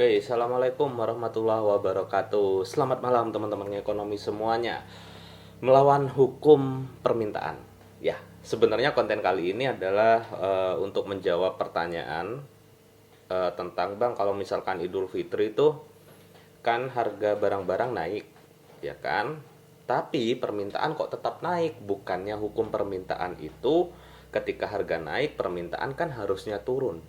Oke, assalamualaikum warahmatullahi wabarakatuh. Selamat malam teman-teman ekonomi semuanya. Melawan hukum permintaan. Ya, sebenarnya konten kali ini adalah untuk menjawab pertanyaan tentang bang, kalau misalkan Idul Fitri itu kan harga barang-barang naik, ya kan? Tapi permintaan kok tetap naik? Bukannya hukum permintaan itu ketika harga naik, permintaan kan harusnya turun.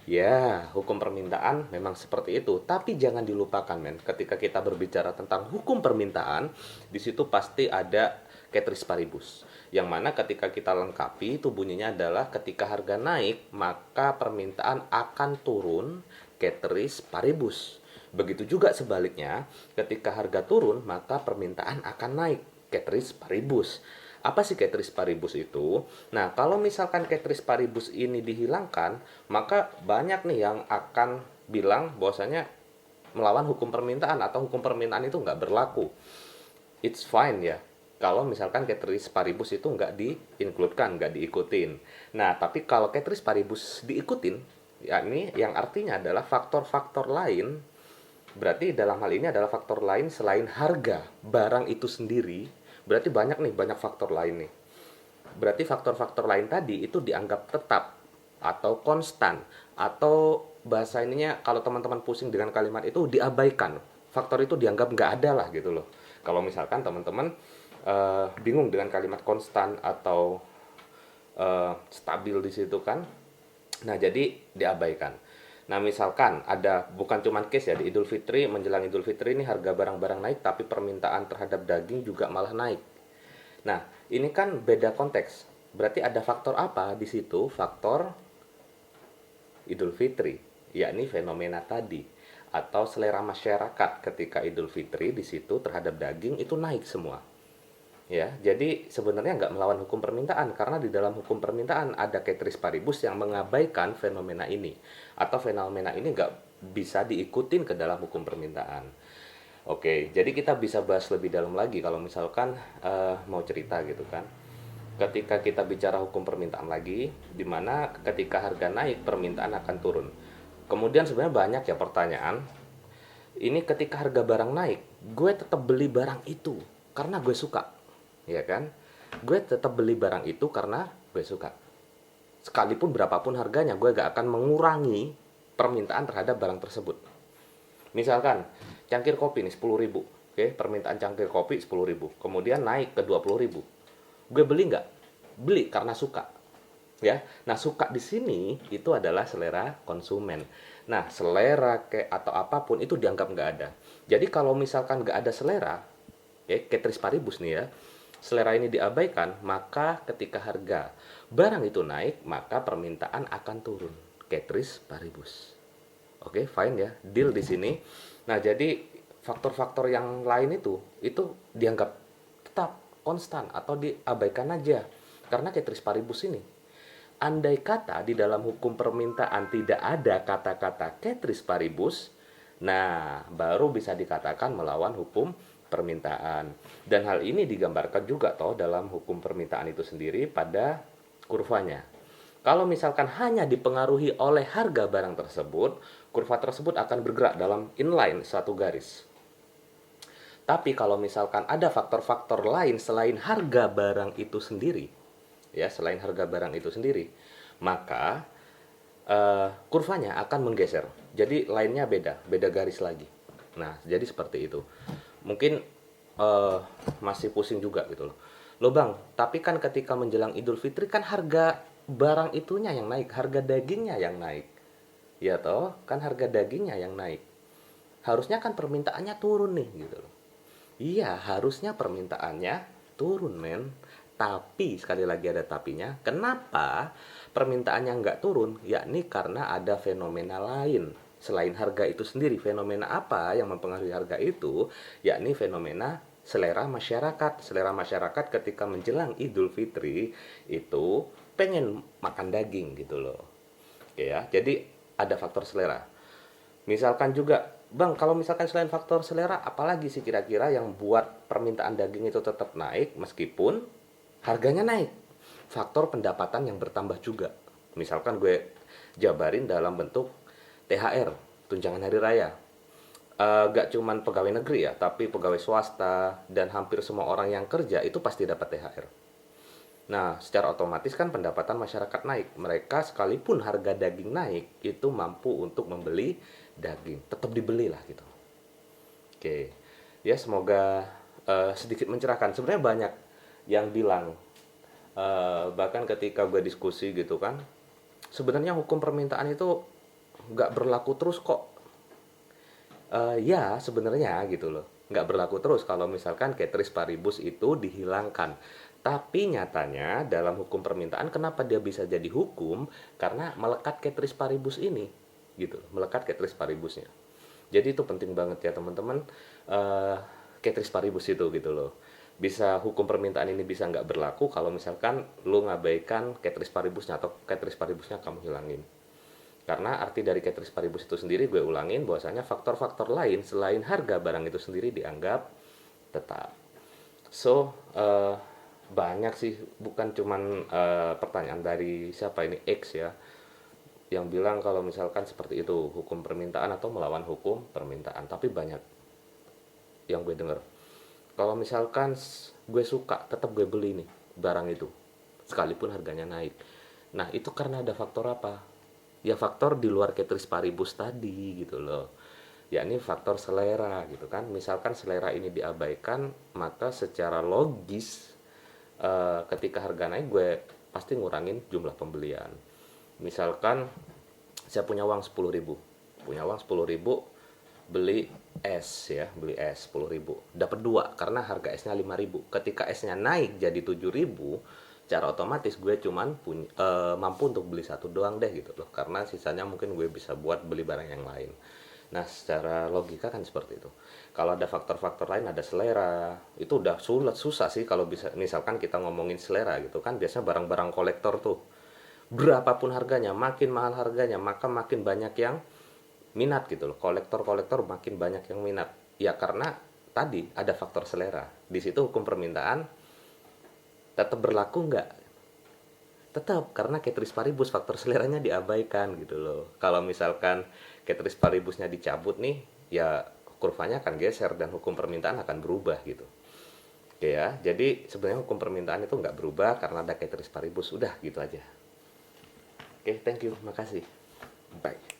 Ya, hukum permintaan memang seperti itu, tapi jangan dilupakan, men. Ketika kita berbicara tentang hukum permintaan, di situ pasti ada ceteris paribus. Yang mana ketika kita lengkapi, itu bunyinya adalah ketika harga naik, maka permintaan akan turun, ceteris paribus. Begitu juga sebaliknya, ketika harga turun, maka permintaan akan naik, ceteris paribus. Apa sih ceteris paribus itu? Nah, kalau misalkan ceteris paribus ini dihilangkan, maka banyak nih yang akan bilang bahwasanya melawan hukum permintaan atau hukum permintaan itu nggak berlaku. It's fine ya. Kalau misalkan ceteris paribus itu nggak di-includekan, nggak diikutin. Nah, tapi kalau ceteris paribus diikutin, yakni yang artinya adalah faktor-faktor lain, berarti dalam hal ini adalah faktor lain selain harga barang itu sendiri. Berarti banyak nih, banyak faktor lain nih. Berarti faktor-faktor lain tadi itu dianggap tetap atau konstan, atau bahasa ininya kalau teman-teman pusing dengan kalimat itu diabaikan. Faktor itu dianggap nggak ada lah gitu loh. Kalau misalkan teman-teman bingung dengan kalimat konstan atau stabil di situ kan. Nah, jadi diabaikan. Nah, misalkan ada bukan cuma case ya di Idul Fitri, menjelang Idul Fitri ini harga barang-barang naik tapi permintaan terhadap daging juga malah naik. Nah, ini kan beda konteks. Berarti ada faktor apa di situ? Faktor Idul Fitri, yakni fenomena tadi atau selera masyarakat ketika Idul Fitri di situ terhadap daging itu naik semua. Ya, jadi sebenarnya nggak melawan hukum permintaan karena di dalam hukum permintaan ada ceteris paribus yang mengabaikan fenomena ini atau fenomena ini nggak bisa diikutin ke dalam hukum permintaan. Oke, jadi kita bisa bahas lebih dalam lagi kalau misalkan mau cerita gitu kan. Ketika kita bicara hukum permintaan lagi, di mana ketika harga naik permintaan akan turun. Kemudian sebenarnya banyak ya pertanyaan. Ini ketika harga barang naik, gue tetap beli barang itu karena gue suka, ya kan? Gue tetap beli barang itu karena gue suka. Sekalipun berapapun harganya, gue gak akan mengurangi permintaan terhadap barang tersebut. Misalkan cangkir kopi nih 10.000, oke, permintaan cangkir kopi 10.000, kemudian naik ke 20.000. Gue beli nggak? Beli karena suka, ya. Nah, suka di sini itu adalah selera konsumen. Nah, selera kayak atau apapun itu dianggap nggak ada. Jadi kalau misalkan nggak ada selera, ya, ceteris paribus nih ya, selera ini diabaikan, maka ketika harga barang itu naik, maka permintaan akan turun. Ceteris paribus. Oke, fine ya, deal di sini. Nah, jadi faktor-faktor yang lain itu dianggap tetap konstan atau diabaikan aja karena ceteris paribus ini. Andai kata di dalam hukum permintaan tidak ada kata-kata ceteris paribus, nah baru bisa dikatakan melawan hukum permintaan. Dan hal ini digambarkan juga toh dalam hukum permintaan itu sendiri pada kurvanya. Kalau misalkan hanya dipengaruhi oleh harga barang tersebut, kurva tersebut akan bergerak dalam inline satu garis. Tapi kalau misalkan ada faktor-faktor lain selain harga barang itu sendiri, ya selain harga barang itu sendiri, maka kurvanya akan menggeser. Jadi lainnya beda, beda garis lagi. Nah, jadi seperti itu. Mungkin masih pusing juga gitu loh. Loh bang, tapi kan ketika menjelang Idul Fitri kan harga barang itunya yang naik, harga dagingnya yang naik. Ya toh, kan harga dagingnya yang naik. Harusnya kan permintaannya turun nih gitu loh. Iya, harusnya permintaannya turun, men. Tapi, sekali lagi ada tapinya, kenapa permintaannya nggak turun? Yakni karena ada fenomena lain. Selain harga itu sendiri, fenomena apa yang mempengaruhi harga itu? Yakni fenomena selera masyarakat. Selera masyarakat ketika menjelang Idul Fitri itu pengen makan daging gitu loh. Oke ya, jadi ada faktor selera. Misalkan juga, bang, kalau misalkan selain faktor selera, apalagi sih kira-kira yang buat permintaan daging itu tetap naik meskipun harganya naik? Faktor pendapatan yang bertambah juga. Misalkan gue jabarin dalam bentuk THR. tunjangan hari raya. Gak cuman pegawai negeri ya, tapi pegawai swasta dan hampir semua orang yang kerja itu pasti dapat THR. Nah, secara otomatis kan pendapatan masyarakat naik. Mereka sekalipun harga daging naik, itu mampu untuk membeli daging. Tetap dibeli lah gitu. Oke, ya semoga sedikit mencerahkan. Sebenarnya banyak yang bilang, bahkan ketika gue diskusi gitu kan, sebenarnya hukum permintaan itu nggak berlaku terus kok. Ya sebenarnya gitu loh, nggak berlaku terus kalau misalkan Ceteris Paribus itu dihilangkan. Tapi nyatanya dalam hukum permintaan kenapa dia bisa jadi hukum? Karena melekat Ceteris Paribus ini, gitu loh, melekat Ceteris Paribusnya. Jadi itu penting banget ya teman-teman, eh Ceteris Paribus itu gitu loh. Bisa hukum permintaan ini bisa nggak berlaku kalau misalkan lu ngabaikan Ceteris Paribusnya atau Ceteris Paribusnya kamu hilangin. Karena arti dari Ceteris Paribus itu sendiri gue ulangin bahwasanya faktor-faktor lain selain harga barang itu sendiri dianggap tetap. So, banyak sih, bukan cuman pertanyaan dari siapa ini X ya, yang bilang kalau misalkan seperti itu hukum permintaan atau melawan hukum permintaan. Tapi banyak yang gue denger. Kalau misalkan gue suka, tetap gue beli nih barang itu, sekalipun harganya naik. Nah, itu karena ada faktor apa? Ya faktor di luar Ceteris Paribus tadi gitu loh. Yakni faktor selera gitu kan. Misalkan selera ini diabaikan, maka secara logis ketika harga naik gue pasti ngurangin jumlah pembelian. Misalkan saya punya uang 10.000, beli es ya, beli es 10.000, dapat dua karena harga esnya 5.000. Ketika esnya naik jadi 7.000, secara otomatis gue cuman mampu untuk beli satu doang deh gitu loh, karena sisanya mungkin gue bisa buat beli barang yang lain. Nah, secara logika kan seperti itu. Kalau ada faktor-faktor lain, ada selera, itu udah susah sih kalau bisa misalkan kita ngomongin selera gitu kan. Biasanya barang-barang kolektor tuh, berapapun harganya, makin mahal harganya, maka makin banyak yang minat gitu loh. Kolektor-kolektor makin banyak yang minat. Ya karena tadi ada faktor selera. Di situ hukum permintaan tetap berlaku nggak? Tetap, karena Ceteris Paribus faktor seleranya diabaikan gitu loh. Kalau misalkan Ceteris Paribusnya dicabut nih, ya kurvanya akan geser dan hukum permintaan akan berubah gitu. Oke ya, jadi sebenarnya hukum permintaan itu nggak berubah karena ada Ceteris Paribus. Udah gitu aja. Oke, thank you, makasih. Bye.